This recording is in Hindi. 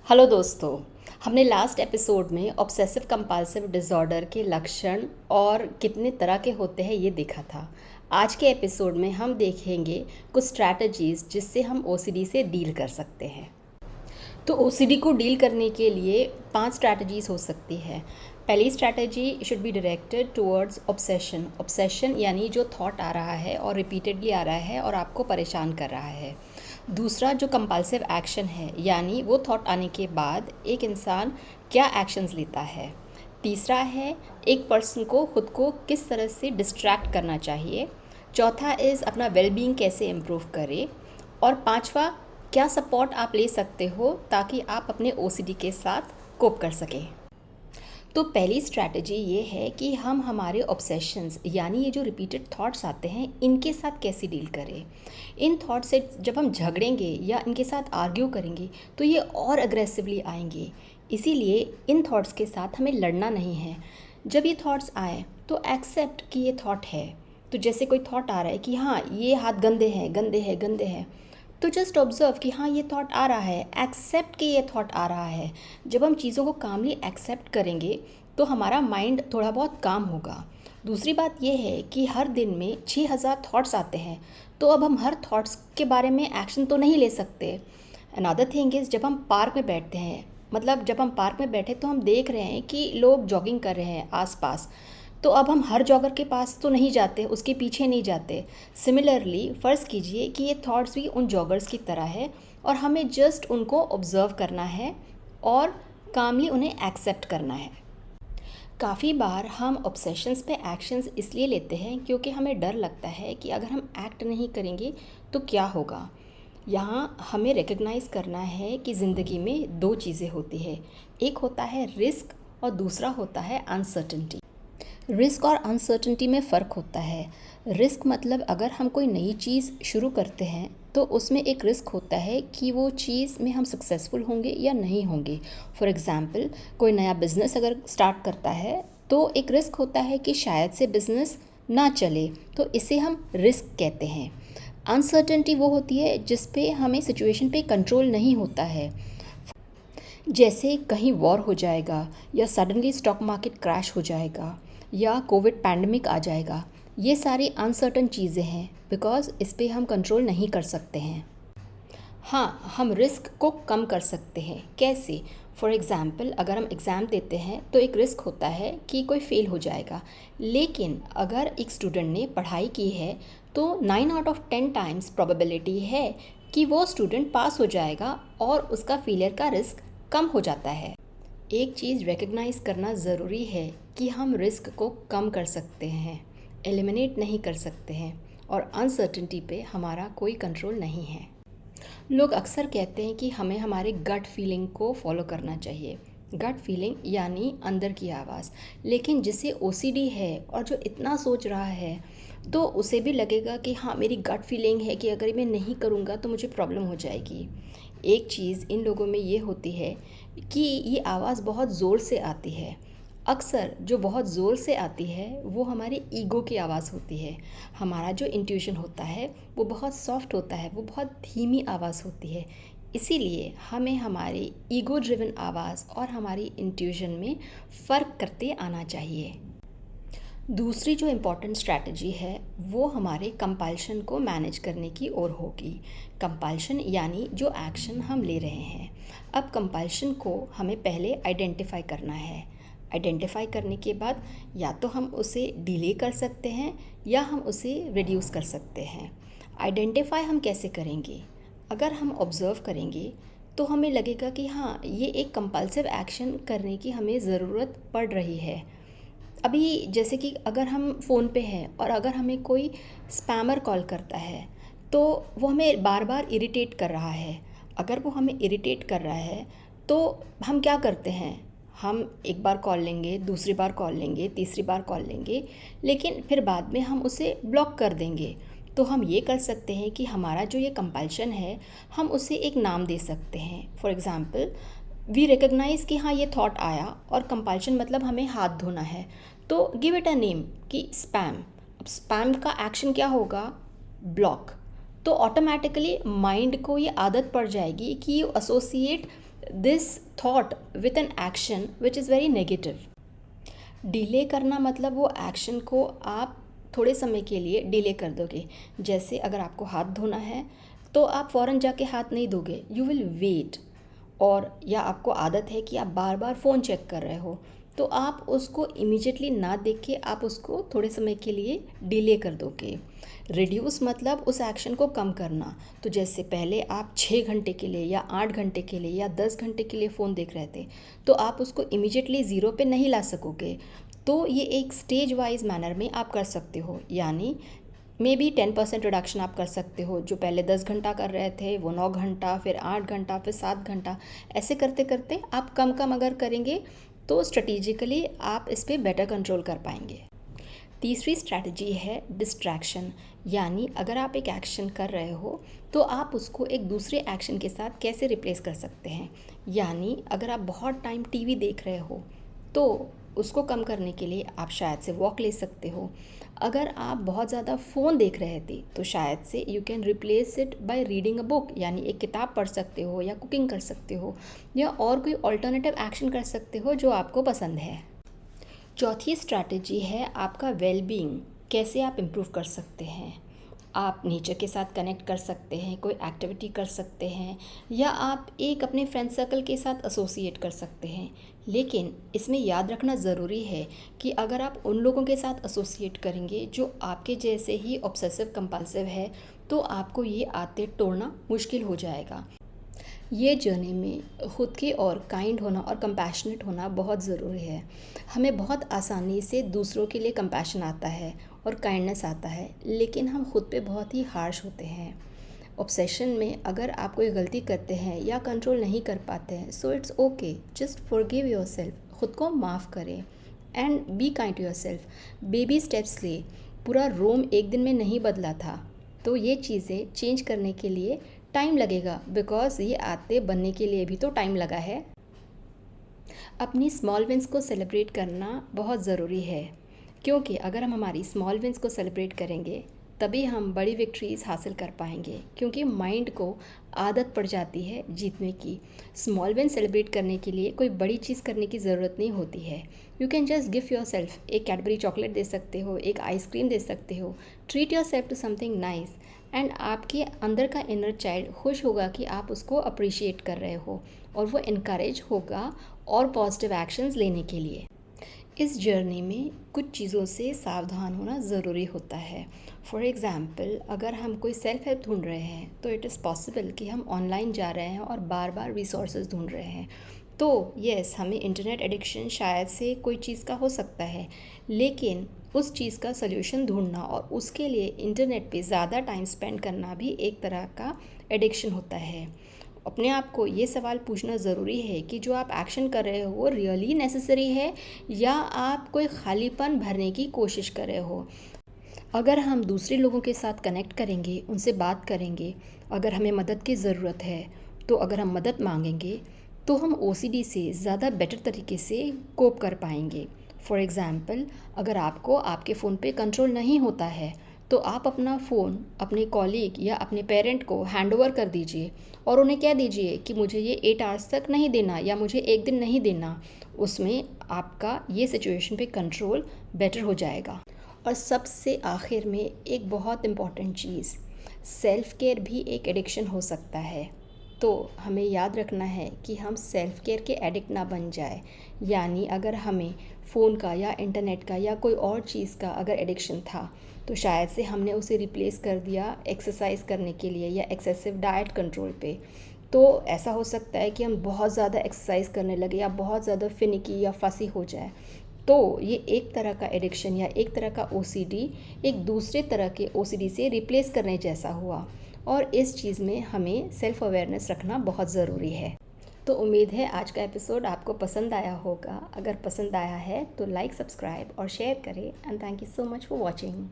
हेलो दोस्तों। हमने लास्ट एपिसोड में ऑब्सेसिव कंपल्सिव डिसऑर्डर के लक्षण और कितने तरह के होते हैं ये देखा था। आज के एपिसोड में हम देखेंगे कुछ स्ट्रैटेजीज जिससे हम ओसीडी से डील कर सकते हैं। तो ओसीडी को डील करने के लिए 5 स्ट्रैटेजीज हो सकती है। पहली strategy should be directed towards obsession. Obsession यानी जो थॉट आ रहा है और रिपीटेडली आ रहा है और आपको परेशान कर रहा है। दूसरा जो कंपल्सिव एक्शन है, यानी वो थॉट आने के बाद एक इंसान क्या एक्शंस लेता है। तीसरा है एक पर्सन को खुद को किस तरह से डिस्ट्रैक्ट करना चाहिए। चौथा इज़ अपना वेलबींग कैसे इम्प्रूव करे। और पांचवा, क्या सपोर्ट आप ले सकते हो ताकि आप अपने ओसीडी के साथ कोप कर सकें। तो पहली स्ट्रैटेजी ये है कि हम हमारे ऑब्सेशंस यानी ये जो रिपीटेड थॉट्स आते हैं इनके साथ कैसे डील करें। इन थॉट से जब हम झगड़ेंगे या इनके साथ आर्ग्यू करेंगे तो ये और अग्रेसिवली आएंगे। इसीलिए इन थॉट्स के साथ हमें लड़ना नहीं है। जब ये थॉट्स आए तो एक्सेप्ट कि ये थॉट है। तो जैसे कोई थॉट आ रहा है कि हाँ ये हाथ गंदे हैं गंदे हैं गंदे हैं, तो जस्ट ऑब्जर्व कि हाँ ये थॉट आ रहा है, एक्सेप्ट कि ये थॉट आ रहा है। जब हम चीज़ों को कामली एक्सेप्ट करेंगे तो हमारा माइंड थोड़ा बहुत काम होगा। दूसरी बात यह है कि हर दिन में 6000 थॉट्स आते हैं, तो अब हम हर थॉट्स के बारे में एक्शन तो नहीं ले सकते। अनदर थिंग इज़ जब हम पार्क में बैठते हैं, मतलब जब हम पार्क में बैठे तो हम देख रहे हैं कि लोग जॉगिंग कर रहे हैं आसपास, तो अब हम हर जॉगर के पास तो नहीं जाते, उसके पीछे नहीं जाते। सिमिलरली फ़र्ज़ कीजिए कि ये थॉट्स भी उन जॉगर्स की तरह है और हमें जस्ट उनको ऑब्ज़र्व करना है और कामली उन्हें एक्सेप्ट करना है। काफ़ी बार हम ऑब्सेशंस पे एक्शंस इसलिए लेते हैं क्योंकि हमें डर लगता है कि अगर हम एक्ट नहीं करेंगे तो क्या होगा। यहाँ हमें रिकग्नाइज़ करना है कि ज़िंदगी में 2 चीज़ें होती है, एक होता है रिस्क और दूसरा होता है अनसर्टेनिटी। रिस्क और अनसर्टेनिटी में फ़र्क होता है। रिस्क मतलब अगर हम कोई नई चीज़ शुरू करते हैं तो उसमें एक रिस्क होता है कि वो चीज़ में हम सक्सेसफुल होंगे या नहीं होंगे। फॉर एग्ज़ाम्पल कोई नया बिज़नेस अगर स्टार्ट करता है तो एक रिस्क होता है कि शायद से बिज़नेस ना चले, तो इसे हम रिस्क कहते हैं। अनसर्टेनिटी वो होती है जिस पे हमें सिचुएशन पे कंट्रोल नहीं होता है, जैसे कहीं वॉर हो जाएगा या सडनली स्टॉक मार्केट क्रैश हो जाएगा या कोविड पैंडमिक आ जाएगा। ये सारी अनसर्टन चीज़ें हैं बिकॉज़ इस पे हम कंट्रोल नहीं कर सकते हैं। हाँ, हम रिस्क को कम कर सकते हैं। कैसे? फॉर एग्ज़ाम्पल अगर हम एग्ज़ाम देते हैं तो एक रिस्क होता है कि कोई फ़ेल हो जाएगा, लेकिन अगर एक स्टूडेंट ने पढ़ाई की है तो 9 आउट ऑफ 10 टाइम्स प्रोबेबिलिटी है कि वो स्टूडेंट पास हो जाएगा और उसका फेलियर का रिस्क कम हो जाता है। एक चीज़ रिकग्नाइज़ करना ज़रूरी है कि हम रिस्क को कम कर सकते हैं, एलिमिनेट नहीं कर सकते हैं, और अनसर्टेनिटी पे हमारा कोई कंट्रोल नहीं है। लोग अक्सर कहते हैं कि हमें हमारे गट फीलिंग को फॉलो करना चाहिए। गट फीलिंग यानी अंदर की आवाज़। लेकिन जिसे ओसीडी है और जो इतना सोच रहा है तो उसे भी लगेगा कि हाँ मेरी गट फीलिंग है कि अगर मैं नहीं करूँगा तो मुझे प्रॉब्लम हो जाएगी। एक चीज़ इन लोगों में ये होती है कि ये आवाज़ बहुत ज़ोर से आती है। अक्सर जो बहुत ज़ोर से आती है वो हमारे ईगो की आवाज़ होती है। हमारा जो इंट्यूशन होता है वो बहुत सॉफ्ट होता है, वो बहुत धीमी आवाज़ होती है। इसीलिए हमें हमारी ईगो ड्रिवन आवाज़ और हमारी इंट्यूशन में फ़र्क करते आना चाहिए। दूसरी जो इम्पॉर्टेंट स्ट्रैटेजी है वो हमारे कंपल्शन को मैनेज करने की ओर होगी। कंपल्शन यानी जो एक्शन हम ले रहे हैं। अब कंपल्शन को हमें पहले आइडेंटिफाई करना है। आइडेंटिफाई करने के बाद या तो हम उसे डिले कर सकते हैं या हम उसे रिड्यूस कर सकते हैं। आइडेंटिफाई हम कैसे करेंगे? अगर हम ऑब्ज़र्व करेंगे तो हमें लगेगा कि हाँ ये एक कंपल्सिव एक्शन करने की हमें ज़रूरत पड़ रही है। अभी जैसे कि अगर हम फ़ोन पे हैं और अगर हमें कोई स्पैमर कॉल करता है तो वो हमें बार बार इरिटेट कर रहा है। अगर वो हमें इरिटेट कर रहा है तो हम क्या करते हैं, हम एक बार कॉल लेंगे, दूसरी बार कॉल लेंगे, तीसरी बार कॉल लेंगे, लेकिन फिर बाद में हम उसे ब्लॉक कर देंगे। तो हम ये कर सकते हैं कि हमारा जो ये कंपल्शन है हम उसे एक नाम दे सकते हैं। फॉर एग्ज़ाम्पल वी रिकग्नाइज़ कि हाँ ये थॉट आया और कंपल्शन मतलब हमें हाथ धोना है, तो गिव इट अ नेम कि स्पैम। अब स्पैम का एक्शन क्या होगा? ब्लॉक। तो ऑटोमेटिकली माइंड को ये आदत पड़ जाएगी कि you associate this thought with an action which is very negative. Delay करना मतलब वो एक्शन को आप थोड़े समय के लिए डिले कर दोगे। जैसे अगर आपको हाथ धोना है तो आप फ़ौरन जाके हाथ नहीं धोगे, यू विल वेट। और या आपको आदत है कि आप बार बार फ़ोन चेक कर रहे हो, तो आप उसको इमीडिएटली ना देख के आप उसको थोड़े समय के लिए डिले कर दोगे। रिड्यूस मतलब उस एक्शन को कम करना। तो जैसे पहले आप 6 घंटे के लिए या 8 घंटे के लिए या 10 घंटे के लिए फ़ोन देख रहे थे, तो आप उसको इमीडिएटली ज़ीरो पे नहीं ला सकोगे। तो ये एक स्टेज वाइज मैनर में आप कर सकते हो, यानी मे बी 10% रिडक्शन आप कर सकते हो। जो पहले 10 घंटा कर रहे थे वो 9 घंटा, फिर 8 घंटा, फिर 7 घंटा, ऐसे करते करते आप कम कम अगर करेंगे तो स्ट्रेटिजिकली आप इस पर बेटर कंट्रोल कर पाएंगे। तीसरी स्ट्रैटेजी है डिस्ट्रैक्शन, यानी अगर आप एक एक्शन कर रहे हो तो आप उसको एक दूसरे एक्शन के साथ कैसे रिप्लेस कर सकते हैं। यानी अगर आप बहुत टाइम टीवी देख रहे हो तो उसको कम करने के लिए आप शायद से वॉक ले सकते हो। अगर आप बहुत ज़्यादा फ़ोन देख रहे थे तो शायद से you can replace it by reading a book, यानी एक किताब पढ़ सकते हो या कुकिंग कर सकते हो या और कोई ऑल्टरनेटिव एक्शन कर सकते हो जो आपको पसंद है। चौथी स्ट्रैटेजी है आपका वेलबींग, कैसे आप इम्प्रूव कर सकते हैं। आप नेचर के साथ कनेक्ट कर सकते हैं, कोई एक्टिविटी कर सकते हैं, या आप एक अपने फ्रेंड सर्कल के साथ एसोसिएट कर सकते हैं। लेकिन इसमें याद रखना ज़रूरी है कि अगर आप उन लोगों के साथ एसोसिएट करेंगे जो आपके जैसे ही ऑब्सेसिव कंपल्सिव है, तो आपको ये आदतें तोड़ना मुश्किल हो जाएगा। ये जर्नी में खुद के और काइंड होना और कंपैशनेट होना बहुत ज़रूरी है। हमें बहुत आसानी से दूसरों के लिए कंपैशन आता है और काइंडनेस आता है, लेकिन हम खुद पे बहुत ही हार्श होते हैं। ऑब्सेशन में अगर आप कोई गलती करते हैं या कंट्रोल नहीं कर पाते हैं, so it's okay, just forgive yourself, खुद को माफ़ करें and be kind to yourself. Baby steps ले, पूरा रोम एक दिन में नहीं बदला था, तो ये चीज़ें चेंज करने के लिए टाइम लगेगा, बिकॉज ये आदतें बनने के लिए भी तो टाइम लगा है। अपनी स्मॉल विंस को सेलिब्रेट करना बहुत ज़रूरी है, क्योंकि अगर हम हमारी स्मॉल विंस को सेलिब्रेट करेंगे तभी हम बड़ी विक्ट्रीज़ हासिल कर पाएंगे, क्योंकि माइंड को आदत पड़ जाती है जीतने की। स्मॉल विन सेलिब्रेट करने के लिए कोई बड़ी चीज़ करने की ज़रूरत नहीं होती है। You can just give your self, एक कैडबरी चॉकलेट दे सकते हो, एक आइसक्रीम दे सकते हो। Treat your self to something nice and आपके अंदर का इनर चाइल्ड खुश होगा कि आप उसको अप्रिशिएट कर रहे हो, और वो इनकरेज होगा और पॉजिटिव एक्शंस लेने के लिए। इस जर्नी में कुछ चीज़ों से सावधान होना ज़रूरी होता है। फॉर एग्ज़ाम्पल, अगर हम कोई सेल्फ हेल्प ढूंढ रहे हैं तो इट इज़ पॉसिबल कि हम ऑनलाइन जा रहे हैं और बार बार रिसोर्सेज ढूंढ रहे हैं। तो येस, हमें इंटरनेट एडिक्शन शायद से कोई चीज़ का हो सकता है, लेकिन उस चीज़ का सल्यूशन ढूंढना और उसके लिए इंटरनेट पे ज़्यादा टाइम स्पेंड करना भी एक तरह का एडिक्शन होता है। अपने आप को ये सवाल पूछना ज़रूरी है कि जो आप एक्शन कर रहे हो वो रियली नेसेसरी है या आप कोई खालीपन भरने की कोशिश कर रहे हो। अगर हम दूसरे लोगों के साथ कनेक्ट करेंगे, उनसे बात करेंगे, अगर हमें मदद की ज़रूरत है तो अगर हम मदद मांगेंगे तो हम ओसीडी से ज़्यादा बेटर तरीके से कोप कर पाएंगे। फॉर एग्ज़ाम्पल, अगर आपको आपके फ़ोन पे कंट्रोल नहीं होता है तो आप अपना फ़ोन अपने कॉलीग या अपने पेरेंट को हैंड ओवर कर दीजिए और उन्हें कह दीजिए कि मुझे ये 8 आवर्स तक नहीं देना या मुझे एक दिन नहीं देना। उसमें आपका ये सिचुएशन पे कंट्रोल बेटर हो जाएगा। और सबसे आखिर में एक बहुत इम्पॉर्टेंट चीज़, सेल्फ़ केयर भी एक एडिक्शन हो सकता है। तो हमें याद रखना है कि हम सेल्फ़ केयर के एडिक्ट ना बन जाए। यानी अगर हमें फ़ोन का या इंटरनेट का या कोई और चीज़ का अगर एडिक्शन था तो शायद से हमने उसे रिप्लेस कर दिया एक्सरसाइज करने के लिए या एक्सेसिव डाइट कंट्रोल पे। तो ऐसा हो सकता है कि हम बहुत ज़्यादा एक्सरसाइज करने लगे या बहुत ज़्यादा फिनिकी या फसी हो जाए। तो ये एक तरह का एडिक्शन या एक तरह का ओसीडी एक दूसरे तरह के ओसीडी से रिप्लेस करने जैसा हुआ, और इस चीज़ में हमें सेल्फ अवेयरनेस रखना बहुत ज़रूरी है। तो उम्मीद है आज का एपिसोड आपको पसंद आया होगा। अगर पसंद आया है तो लाइक, सब्सक्राइब और शेयर करें। And thank you so much for watching.